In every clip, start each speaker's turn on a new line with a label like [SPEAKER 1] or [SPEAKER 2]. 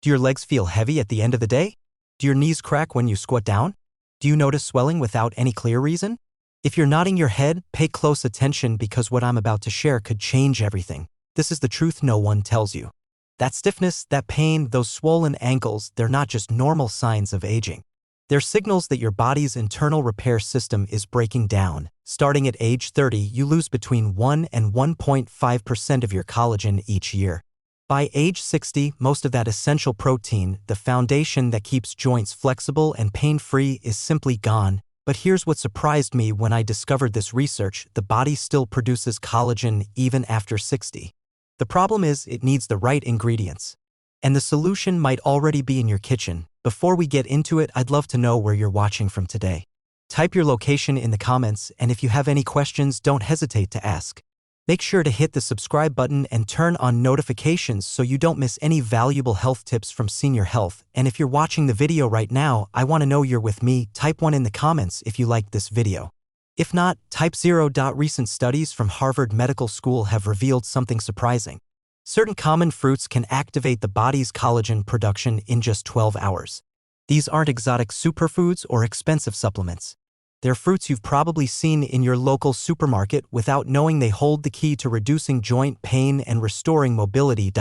[SPEAKER 1] Do your legs feel heavy at the end of the day? Do your knees crack when you squat down? Do you notice swelling without any clear reason? If you're nodding your head, pay close attention because what I'm about to share could change everything. This is the truth no one tells you. That stiffness, that pain, those swollen ankles, they're not just normal signs of aging. They're signals that your body's internal repair system is breaking down. Starting at age 30, you lose between 1 and 1.5% of your collagen each year. By age 60, most of that essential protein, the foundation that keeps joints flexible and pain-free, is simply gone. But here's what surprised me when I discovered this research: the body still produces collagen even after 60. The problem is it needs the right ingredients. And the solution might already be in your kitchen. Before we get into it, I'd love to know where you're watching from today. Type your location in the comments, and if you have any questions, don't hesitate to ask. Make sure to hit the subscribe button and turn on notifications so you don't miss any valuable health tips from Senior Health. And if you're watching the video right now, I want to know you're with me. Type 1 in the comments if you liked this video. If not, type 0. Recent studies from Harvard Medical School have revealed something surprising. Certain common fruits can activate the body's collagen production in just 12 hours. These aren't exotic superfoods or expensive supplements. They're fruits you've probably seen in your local supermarket without knowing they hold the key to reducing joint pain and restoring mobility.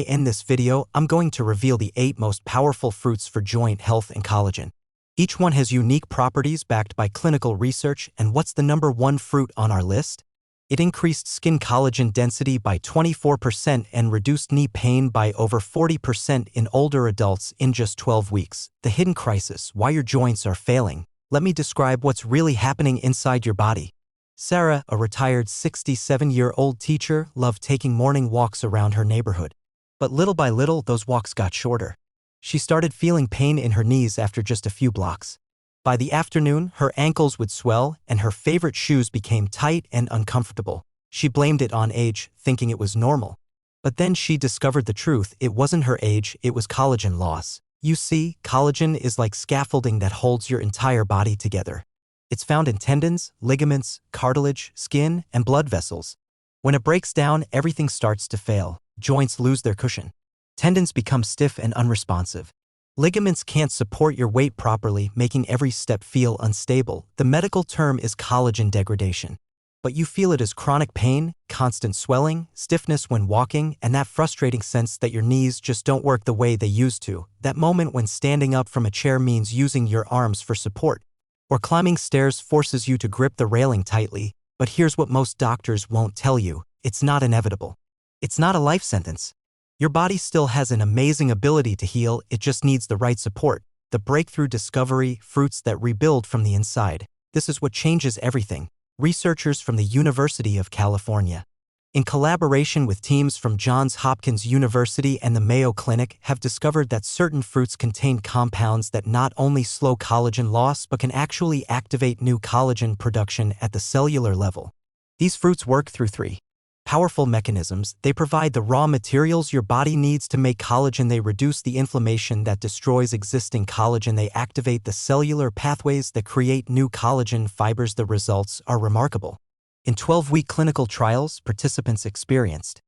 [SPEAKER 1] In this video, I'm going to reveal the 8 most powerful fruits for joint health and collagen. Each one has unique properties backed by clinical research, and what's the number 1 fruit on our list? It increased skin collagen density by 24% and reduced knee pain by over 40% in older adults in just 12 weeks. The hidden crisis: why your joints are failing. Let me describe what's really happening inside your body. Sarah, a retired 67-year-old teacher, loved taking morning walks around her neighborhood. But little by little, those walks got shorter. She started feeling pain in her knees after just a few blocks. By the afternoon, her ankles would swell, and her favorite shoes became tight and uncomfortable. She blamed it on age, thinking it was normal. But then she discovered the truth: it wasn't her age, it was collagen loss. You see, collagen is like scaffolding that holds your entire body together. It's found in tendons, ligaments, cartilage, skin, and blood vessels. When it breaks down, everything starts to fail. Joints lose their cushion. Tendons become stiff and unresponsive. Ligaments can't support your weight properly, making every step feel unstable. The medical term is collagen degradation. But you feel it as chronic pain, constant swelling, stiffness when walking, and that frustrating sense that your knees just don't work the way they used to. That moment when standing up from a chair means using your arms for support, or climbing stairs forces you to grip the railing tightly. But here's what most doctors won't tell you: it's not inevitable. It's not a life sentence. Your body still has an amazing ability to heal, it just needs the right support. The breakthrough discovery: fruits that rebuild from the inside. This is what changes everything. Researchers from the University of California, in collaboration with teams from Johns Hopkins University and the Mayo Clinic, have discovered that certain fruits contain compounds that not only slow collagen loss but can actually activate new collagen production at the cellular level. These fruits work through 3 powerful mechanisms. They provide the raw materials your body needs to make collagen. They reduce the inflammation that destroys existing collagen. They activate the cellular pathways that create new collagen fibers. The results are remarkable. In 12-week clinical trials, participants experienced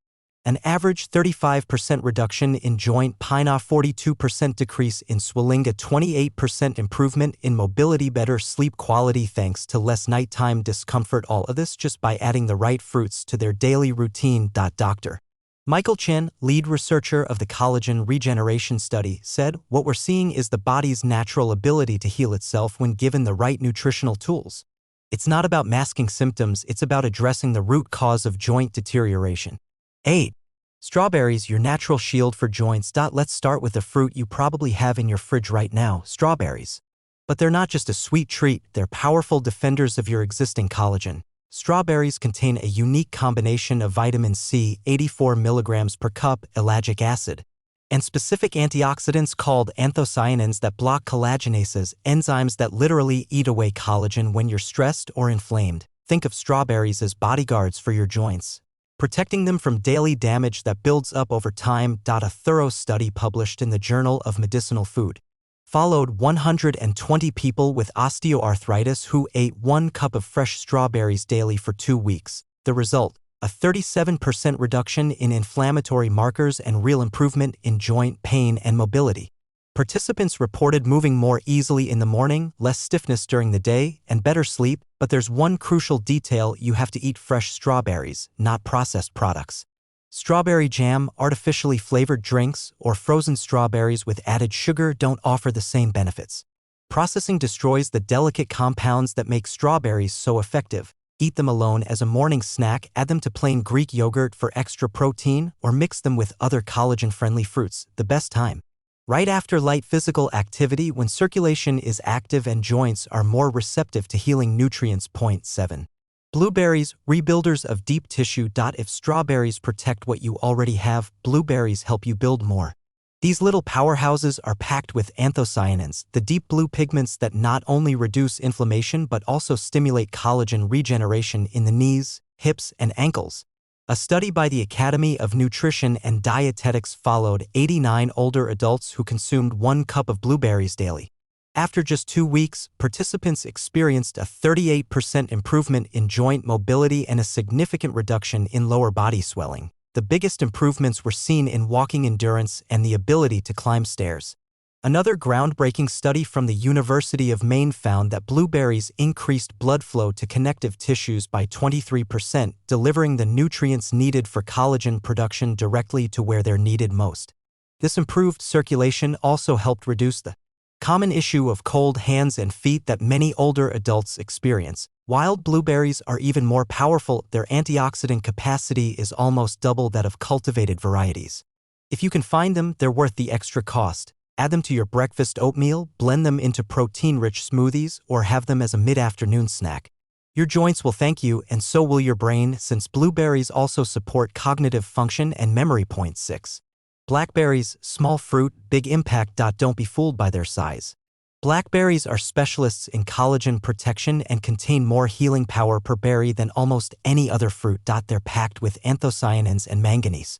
[SPEAKER 1] an average 35% reduction in joint pain, a 42% decrease in swelling, a 28% improvement in mobility, better sleep quality thanks to less nighttime discomfort. All of this just by adding the right fruits to their daily routine. Dr. Michael Chen, lead researcher of the Collagen Regeneration Study, said, "What we're seeing is the body's natural ability to heal itself when given the right nutritional tools. It's not about masking symptoms, it's about addressing the root cause of joint deterioration." 8. Strawberries, your natural shield for joints. Let's start with a fruit you probably have in your fridge right now: strawberries. But they're not just a sweet treat, they're powerful defenders of your existing collagen. Strawberries contain a unique combination of vitamin C, 84 milligrams per cup, ellagic acid, and specific antioxidants called anthocyanins that block collagenases, enzymes that literally eat away collagen when you're stressed or inflamed. Think of strawberries as bodyguards for your joints, protecting them from daily damage that builds up over time. A thorough study published in the Journal of Medicinal Food followed 120 people with osteoarthritis who ate 1 cup of fresh strawberries daily for 2 weeks. The result: a 37% reduction in inflammatory markers and real improvement in joint pain and mobility. Participants reported moving more easily in the morning, less stiffness during the day, and better sleep, but there's one crucial detail: you have to eat fresh strawberries, not processed products. Strawberry jam, artificially flavored drinks, or frozen strawberries with added sugar don't offer the same benefits. Processing destroys the delicate compounds that make strawberries so effective. Eat them alone as a morning snack, add them to plain Greek yogurt for extra protein, or mix them with other collagen-friendly fruits. The best time: right after light physical activity, when circulation is active and joints are more receptive to healing nutrients. Point 7. Blueberries, rebuilders of deep tissue. If strawberries protect what you already have, blueberries help you build more. These little powerhouses are packed with anthocyanins, the deep blue pigments that not only reduce inflammation but also stimulate collagen regeneration in the knees, hips, and ankles. A study by the Academy of Nutrition and Dietetics followed 89 older adults who consumed 1 cup of blueberries daily. After just 2 weeks, participants experienced a 38% improvement in joint mobility and a significant reduction in lower body swelling. The biggest improvements were seen in walking endurance and the ability to climb stairs. Another groundbreaking study from the University of Maine found that blueberries increased blood flow to connective tissues by 23%, delivering the nutrients needed for collagen production directly to where they're needed most. This improved circulation also helped reduce the common issue of cold hands and feet that many older adults experience. Wild blueberries are even more powerful. Their antioxidant capacity is almost double that of cultivated varieties. If you can find them, they're worth the extra cost. Add them to your breakfast oatmeal, blend them into protein-rich smoothies, or have them as a mid-afternoon snack. Your joints will thank you, and so will your brain, since blueberries also support cognitive function and memory. Point 6. Blackberries, small fruit, big impact. Don't be fooled by their size. Blackberries are specialists in collagen protection and contain more healing power per berry than almost any other fruit. They're packed with anthocyanins and manganese,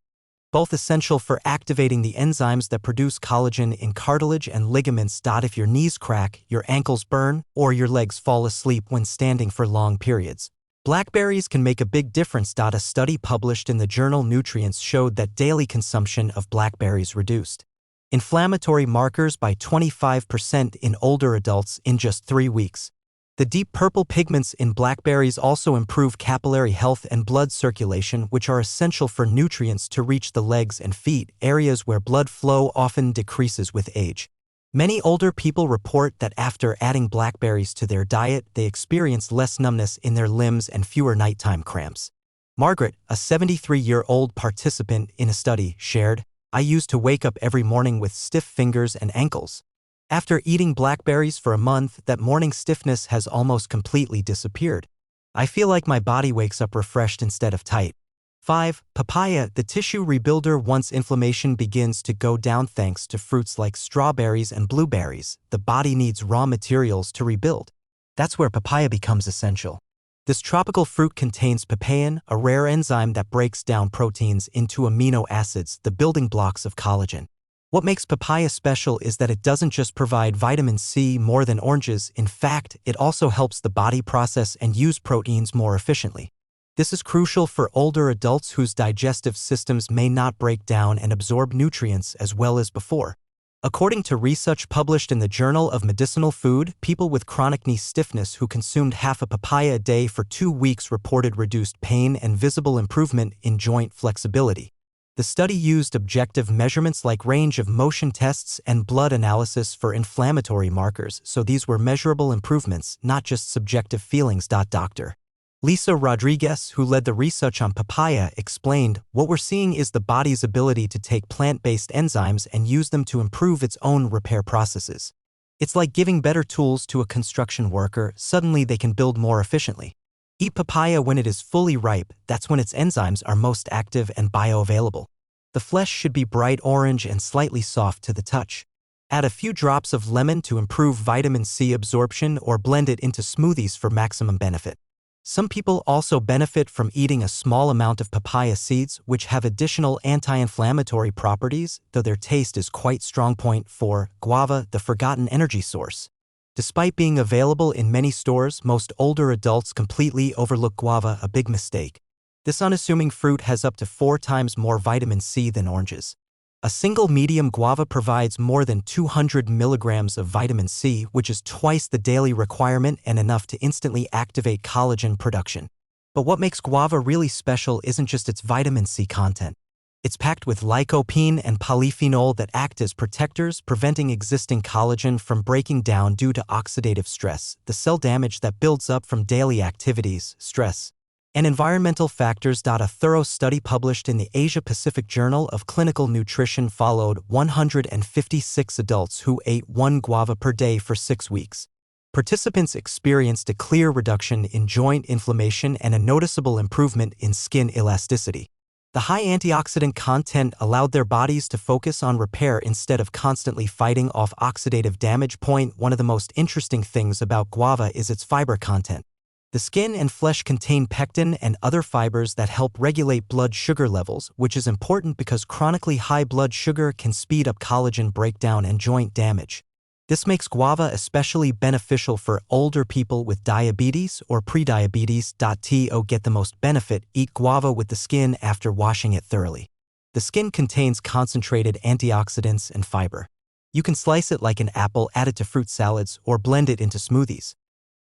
[SPEAKER 1] both essential for activating the enzymes that produce collagen in cartilage and ligaments. If your knees crack, your ankles burn, or your legs fall asleep when standing for long periods, blackberries can make a big difference. A study published in the journal Nutrients showed that daily consumption of blackberries reduced inflammatory markers by 25% in older adults in just 3 weeks. The deep purple pigments in blackberries also improve capillary health and blood circulation, which are essential for nutrients to reach the legs and feet, areas where blood flow often decreases with age. Many older people report that after adding blackberries to their diet, they experience less numbness in their limbs and fewer nighttime cramps. Margaret, a 73-year-old participant in a study, shared, "I used to wake up every morning with stiff fingers and ankles. After eating blackberries for a month, that morning stiffness has almost completely disappeared. I feel like my body wakes up refreshed instead of tight." 5. Papaya, the tissue rebuilder. Once inflammation begins to go down thanks to fruits like strawberries and blueberries, the body needs raw materials to rebuild. That's where papaya becomes essential. This tropical fruit contains papain, a rare enzyme that breaks down proteins into amino acids, the building blocks of collagen. What makes papaya special is that it doesn't just provide vitamin C more than oranges. In fact, it also helps the body process and use proteins more efficiently. This is crucial for older adults whose digestive systems may not break down and absorb nutrients as well as before. According to research published in the Journal of Medicinal Food, people with chronic knee stiffness who consumed half a papaya a day for 2 weeks reported reduced pain and visible improvement in joint flexibility. The study used objective measurements like range of motion tests and blood analysis for inflammatory markers, so these were measurable improvements, not just subjective feelings. Dr. Lisa Rodriguez, who led the research on papaya, explained, "What we're seeing is the body's ability to take plant-based enzymes and use them to improve its own repair processes. It's like giving better tools to a construction worker. Suddenly they can build more efficiently." Eat papaya when it is fully ripe. That's when its enzymes are most active and bioavailable. The flesh should be bright orange and slightly soft to the touch. Add a few drops of lemon to improve vitamin C absorption or blend it into smoothies for maximum benefit. Some people also benefit from eating a small amount of papaya seeds, which have additional anti-inflammatory properties, though their taste is quite strong. Point 4. Guava, the forgotten energy source. Despite being available in many stores, most older adults completely overlook guava, a big mistake. This unassuming fruit has up to 4 times more vitamin C than oranges. A single medium guava provides more than 200 milligrams of vitamin C, which is twice the daily requirement and enough to instantly activate collagen production. But what makes guava really special isn't just its vitamin C content. It's packed with lycopene and polyphenol that act as protectors, preventing existing collagen from breaking down due to oxidative stress, the cell damage that builds up from daily activities, stress, and environmental factors. A thorough study published in the Asia-Pacific Journal of Clinical Nutrition followed 156 adults who ate 1 guava per day for 6 weeks. Participants experienced a clear reduction in joint inflammation and a noticeable improvement in skin elasticity. The high antioxidant content allowed their bodies to focus on repair instead of constantly fighting off oxidative damage. One of the most interesting things about guava is its fiber content. The skin and flesh contain pectin and other fibers that help regulate blood sugar levels, which is important because chronically high blood sugar can speed up collagen breakdown and joint damage. This makes guava especially beneficial for older people with diabetes or prediabetes. To get the most benefit, eat guava with the skin after washing it thoroughly. The skin contains concentrated antioxidants and fiber. You can slice it like an apple, add it to fruit salads, or blend it into smoothies.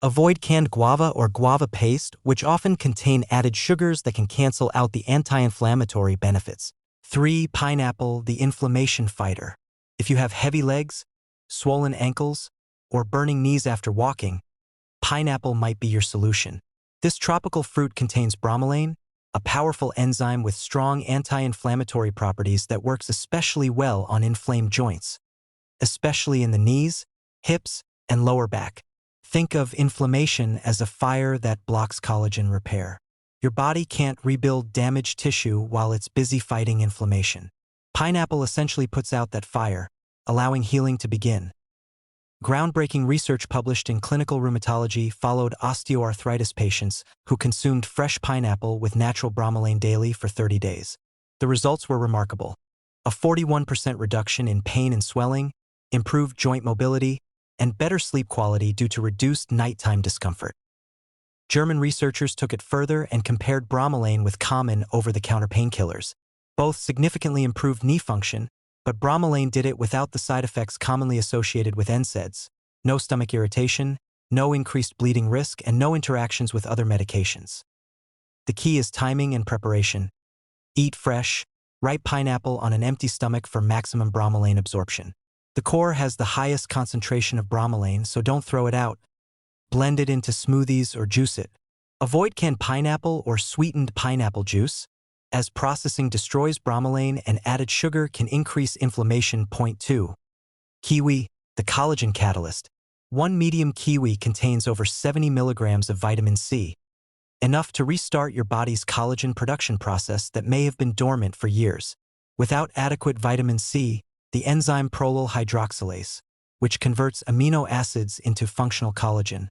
[SPEAKER 1] Avoid canned guava or guava paste, which often contain added sugars that can cancel out the anti-inflammatory benefits. 3. Pineapple, the inflammation fighter. If you have heavy legs, swollen ankles, or burning knees after walking, pineapple might be your solution. This tropical fruit contains bromelain, a powerful enzyme with strong anti-inflammatory properties that works especially well on inflamed joints, especially in the knees, hips, and lower back. Think of inflammation as a fire that blocks collagen repair. Your body can't rebuild damaged tissue while it's busy fighting inflammation. Pineapple essentially puts out that fire, allowing healing to begin. Groundbreaking research published in Clinical Rheumatology followed osteoarthritis patients who consumed fresh pineapple with natural bromelain daily for 30 days. The results were remarkable. A 41% reduction in pain and swelling, improved joint mobility, and better sleep quality due to reduced nighttime discomfort. German researchers took it further and compared bromelain with common over-the-counter painkillers. Both significantly improved knee function, but bromelain did it without the side effects commonly associated with NSAIDs: no stomach irritation, no increased bleeding risk, and no interactions with other medications. The key is timing and preparation. Eat fresh, ripe pineapple on an empty stomach for maximum bromelain absorption. The core has the highest concentration of bromelain, so don't throw it out. Blend it into smoothies or juice it. Avoid canned pineapple or sweetened pineapple juice, as processing destroys bromelain and added sugar can increase inflammation. 2. Kiwi, the collagen catalyst. 1 medium kiwi contains over 70 milligrams of vitamin C, enough to restart your body's collagen production process that may have been dormant for years. Without adequate vitamin C, the enzyme prolyl hydroxylase, which converts amino acids into functional collagen,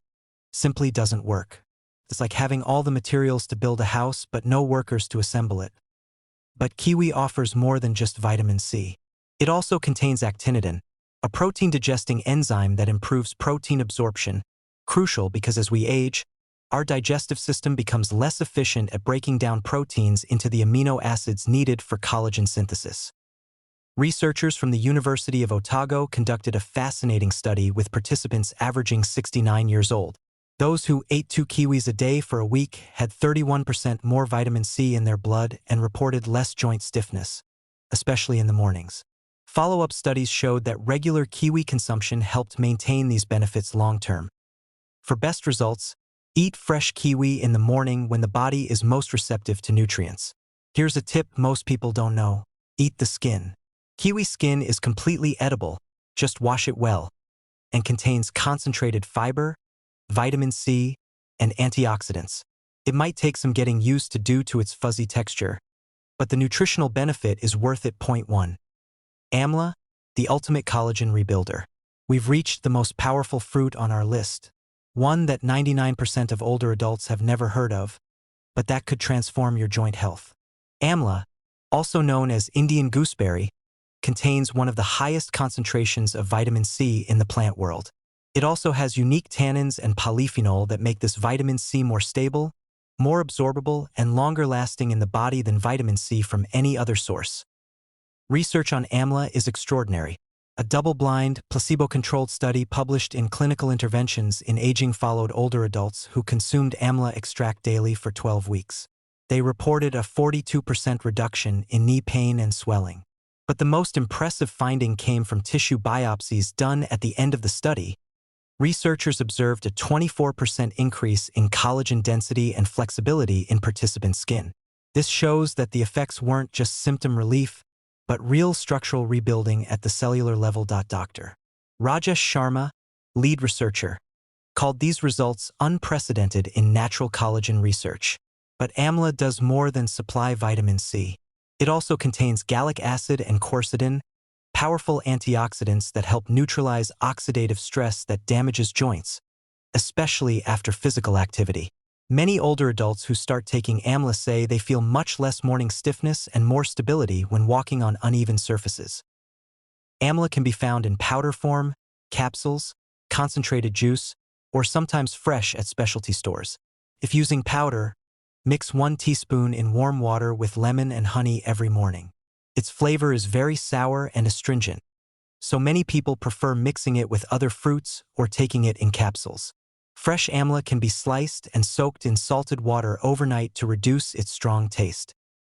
[SPEAKER 1] simply doesn't work. It's like having all the materials to build a house but no workers to assemble it. But kiwi offers more than just vitamin C. It also contains actinidin, a protein-digesting enzyme that improves protein absorption, crucial because as we age, our digestive system becomes less efficient at breaking down proteins into the amino acids needed for collagen synthesis. Researchers from the University of Otago conducted a fascinating study with participants averaging 69 years old. Those who ate 2 kiwis a day for a week had 31% more vitamin C in their blood and reported less joint stiffness, especially in the mornings. Follow-up studies showed that regular kiwi consumption helped maintain these benefits long-term. For best results, eat fresh kiwi in the morning when the body is most receptive to nutrients. Here's a tip most people don't know: eat the skin. Kiwi skin is completely edible, just wash it well, and contains concentrated fiber, vitamin C, and antioxidants. It might take some getting used to due to its fuzzy texture, but the nutritional benefit is worth it. 1. Amla, the ultimate collagen rebuilder. We've reached the most powerful fruit on our list, one that 99% of older adults have never heard of, but that could transform your joint health. Amla, also known as Indian gooseberry, contains one of the highest concentrations of vitamin C in the plant world. It also has unique tannins and polyphenol that make this vitamin C more stable, more absorbable and longer-lasting in the body than vitamin C from any other source. Research on AMLA is extraordinary. A double-blind, placebo-controlled study published in Clinical Interventions in Aging followed older adults who consumed AMLA extract daily for 12 weeks. They reported a 42% reduction in knee pain and swelling. But the most impressive finding came from tissue biopsies done at the end of the study. Researchers observed a 24% increase in collagen density and flexibility in participant skin. This shows that the effects weren't just symptom relief, but real structural rebuilding at the cellular level. Dr. Rajesh Sharma, lead researcher, called these results unprecedented in natural collagen research. But AMLA does more than supply vitamin C. It also contains gallic acid and quercetin, powerful antioxidants that help neutralize oxidative stress that damages joints, especially after physical activity. Many older adults who start taking AMLA say they feel much less morning stiffness and more stability when walking on uneven surfaces. AMLA can be found in powder form, capsules, concentrated juice, or sometimes fresh at specialty stores. If using powder, mix 1 teaspoon in warm water with lemon and honey every morning. Its flavor is very sour and astringent, so many people prefer mixing it with other fruits or taking it in capsules. Fresh AMLA can be sliced and soaked in salted water overnight to reduce its strong taste.